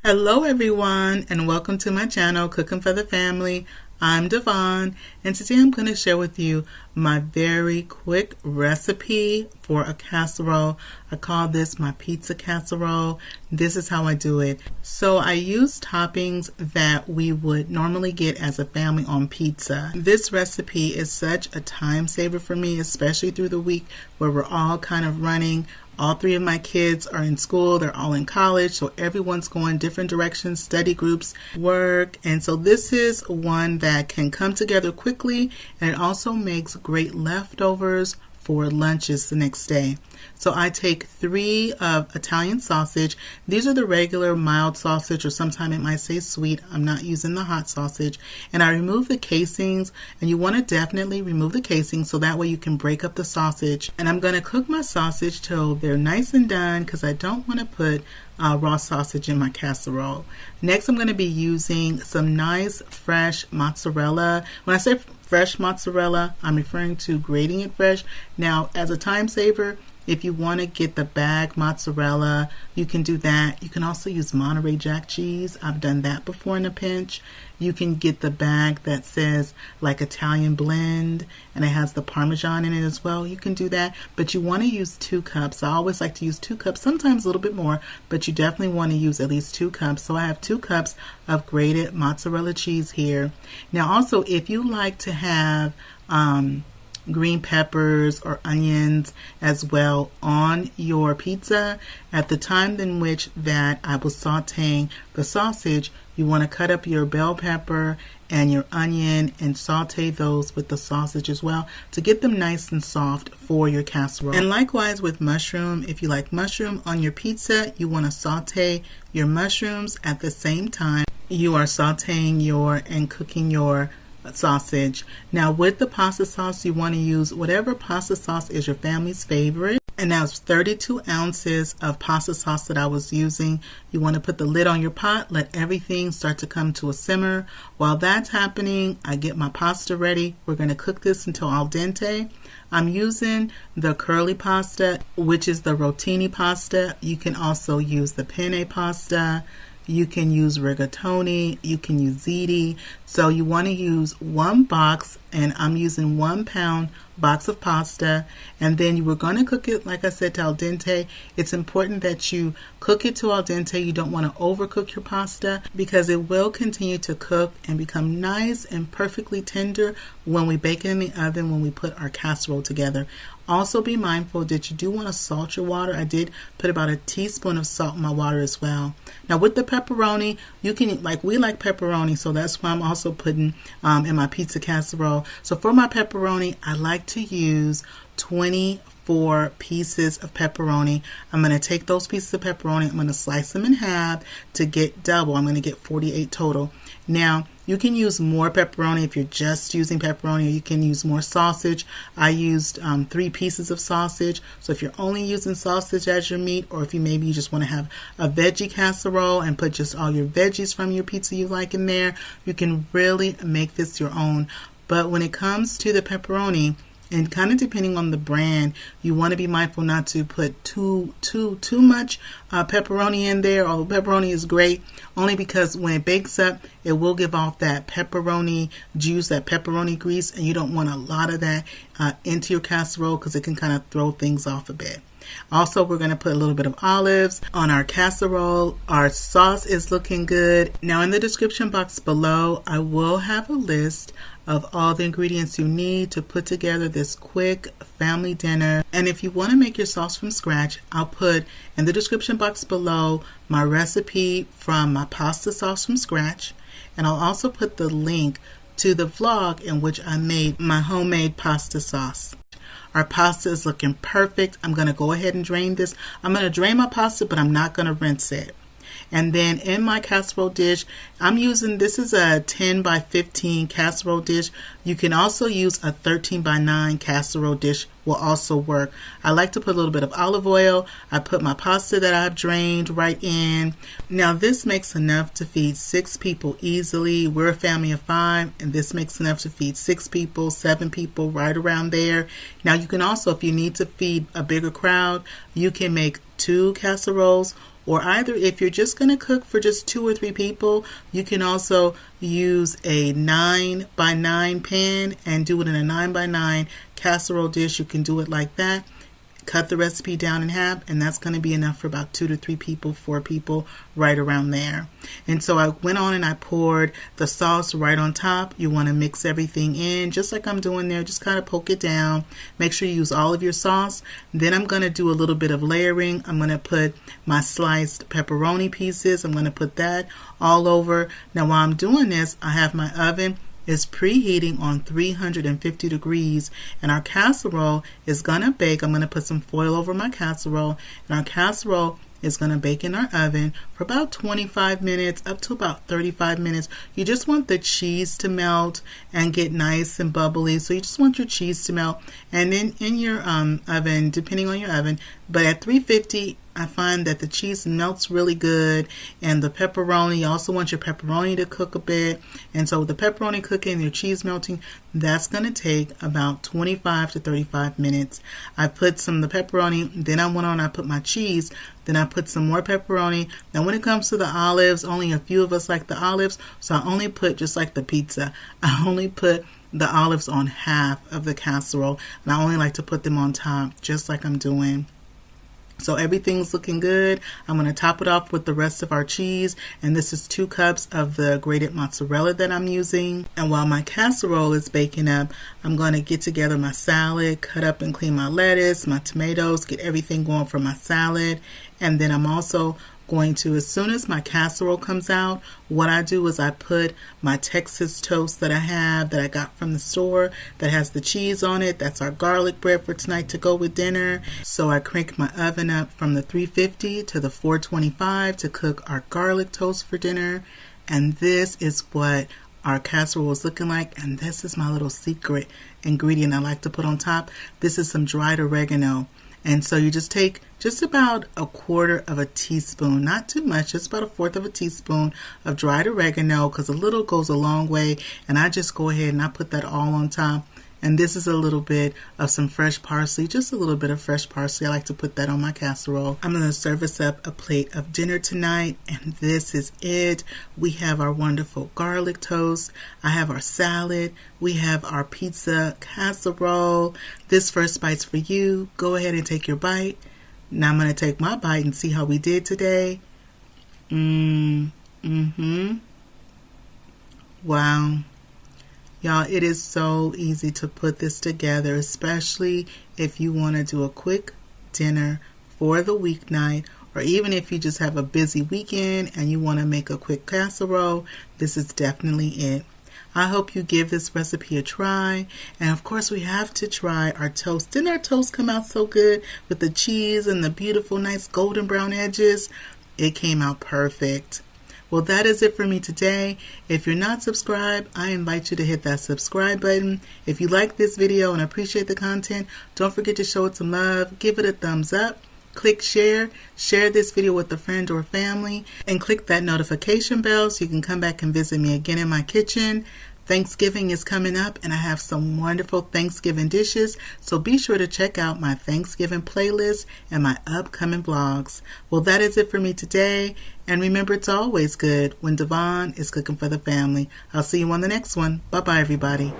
Hello everyone, and welcome to my channel, Cooking for the Family. I'm Dyvonne, and today I'm going to share with you my very quick recipe for a casserole. I call this my pizza casserole. This is how I do it. So I use toppings that we would normally get as a family on pizza. This recipe is such a time saver for me, especially through the week where we're all kind of running. All three of my kids are in school, they're all in college, so everyone's going different directions, study groups, work, and so this is one that can come together quickly, and it also makes great leftovers for lunches the next day. So I take 3 of Italian sausage. These are the regular mild sausage, or sometimes it might say sweet. I'm not using the hot sausage. And I remove the casings, and you want to definitely remove the casings so that way you can break up the sausage. And I'm going to cook my sausage till they're nice and done because I don't want to put raw sausage in my casserole. Next, I'm going to be using some nice fresh mozzarella. When I say fresh mozzarella, I'm referring to grating it fresh. Now, as a time saver, if you want to get the bag mozzarella, you can do that. You can also use Monterey Jack cheese. I've done that before in a pinch. You can get the bag that says like Italian blend and it has the Parmesan in it as well. You can do that, but you want to use 2 cups. I always like to use 2 cups, sometimes a little bit more, but you definitely want to use at least 2 cups. So I have 2 cups of grated mozzarella cheese here. Now also, if you like to have green peppers or onions as well on your pizza, at the time in which that I was sauteing the sausage, you want to cut up your bell pepper and your onion and saute those with the sausage as well to get them nice and soft for your casserole. And likewise with mushroom, if you like mushroom on your pizza, you want to saute your mushrooms at the same time you are sauteing and cooking your sausage. Now with the pasta sauce, you want to use whatever pasta sauce is your family's favorite. And now it's 32 ounces of pasta sauce that I was using. You want to put the lid on your pot, let everything start to come to a simmer. While that's happening, I get my pasta ready. We're going to cook this until al dente. I'm using the curly pasta, which is the Rotini pasta. You can also use the penne pasta. You can use rigatoni, you can use ziti. So you want to use 1 box, and I'm using 1 pound box of pasta, and then you were going to cook it, like I said, to al dente. It's important that you cook it to al dente. You don't want to overcook your pasta because it will continue to cook and become nice and perfectly tender when we bake it in the oven when we put our casserole together. Also be mindful that you do want to salt your water. I did put about a teaspoon of salt in my water as well. Now with the pepperoni, you can, we like pepperoni, so that's why I'm also putting in my pizza casserole. So for my pepperoni, I like to use 24 pieces of pepperoni. I'm going to take those pieces of pepperoni, I'm going to slice them in half to get double. I'm going to get 48 total. Now, you can use more pepperoni if you're just using pepperoni, or you can use more sausage. I used 3 pieces of sausage. So if you're only using sausage as your meat, or if you just want to have a veggie casserole and put just all your veggies from your pizza you like in there, you can really make this your own. But when it comes to the pepperoni, and kind of depending on the brand, you want to be mindful not to put too much pepperoni in there. Although pepperoni is great, only because when it bakes up, it will give off that pepperoni juice, that pepperoni grease, and you don't want a lot of that into your casserole because it can kind of throw things off a bit. Also, we're going to put a little bit of olives on our casserole. Our sauce is looking good. Now in the description box below, I will have a list of all the ingredients you need to put together this quick family dinner. And if you want to make your sauce from scratch, I'll put in the description box below my recipe from my pasta sauce from scratch. And I'll also put the link to the vlog in which I made my homemade pasta sauce. Our pasta is looking perfect. I'm going to go ahead and drain this. I'm going to drain my pasta, but I'm not going to rinse it. And then in my casserole dish, I'm using, this is a 10 by 15 casserole dish. You can also use a 13 by 9 casserole dish, will also work. I like to put a little bit of olive oil. I put my pasta that I've drained right in. Now this makes enough to feed 6 people easily. We're a family of 5, and this makes enough to feed 6 people, 7 people, right around there. Now you can also, if you need to feed a bigger crowd, you can make 2 casseroles, Or either if you're just going to cook for just 2 or 3 people, you can also use a 9x9 pan and do it in a 9x9 casserole dish. You can do it like that. Cut the recipe down in half, and that's going to be enough for about 2 to 3 people, 4 people, right around there. And so I went on and I poured the sauce right on top. You want to mix everything in just like I'm doing there. Just kind of poke it down. Make sure you use all of your sauce. Then I'm going to do a little bit of layering. I'm going to put my sliced pepperoni pieces. I'm going to put that all over. Now while I'm doing this, I have my oven is preheating on 350 degrees, and our casserole is gonna bake. I'm gonna put some foil over my casserole, and our casserole is gonna bake in our oven for about 25 minutes up to about 35 minutes. You just want the cheese to melt and get nice and bubbly, so you just want your cheese to melt. And then in your oven, depending on your oven, but at 350, I find that the cheese melts really good, and the pepperoni, you also want your pepperoni to cook a bit. And so the pepperoni cooking and your cheese melting, that's going to take about 25 to 35 minutes. I put some of the pepperoni, then I went on, I put my cheese, then I put some more pepperoni. Now when it comes to the olives, only a few of us like the olives, so I only put, just like the pizza, I only put the olives on half of the casserole, and I only like to put them on top, just like I'm doing. So everything's looking good. I'm going to top it off with the rest of our cheese, and this is 2 cups of the grated mozzarella that I'm using. And while my casserole is baking up, I'm going to get together my salad, cut up and clean my lettuce, my tomatoes, get everything going for my salad. And then I'm also going to, as soon as my casserole comes out, what I do is I put my Texas toast that I have, that I got from the store, that has the cheese on it. That's our garlic bread for tonight to go with dinner. So I crank my oven up from the 350 to the 425 to cook our garlic toast for dinner. And this is what our casserole is looking like, and this is my little secret ingredient I like to put on top. This is some dried oregano. And so you just take just about 1/4 of a teaspoon, not too much, just about 1/4 of a teaspoon of dried oregano, because a little goes a long way. And I just go ahead and I put that all on top. And this is a little bit of some fresh parsley, just a little bit of fresh parsley. I like to put that on my casserole. I'm going to service up a plate of dinner tonight, and this is it. We have our wonderful garlic toast. I have our salad. We have our pizza casserole. This first bite's for you. Go ahead and take your bite. Now I'm going to take my bite and see how we did today. Wow. Y'all, it is so easy to put this together, especially if you want to do a quick dinner for the weeknight, or even if you just have a busy weekend and you want to make a quick casserole. This is definitely it. I hope you give this recipe a try. And of course, we have to try our toast. Didn't our toast come out so good with the cheese and the beautiful, nice golden brown edges? It came out perfect. Well, that is it for me today. If you're not subscribed, I invite you to hit that subscribe button. If you like this video and appreciate the content, don't forget to show it some love. Give it a thumbs up. Click share. Share this video with a friend or family. And click that notification bell so you can come back and visit me again in my kitchen. Thanksgiving is coming up, and I have some wonderful Thanksgiving dishes, so be sure to check out my Thanksgiving playlist and my upcoming vlogs. Well, that is it for me today, and remember, it's always good when Dyvonne is cooking for the family. I'll see you on the next one. Bye-bye, everybody.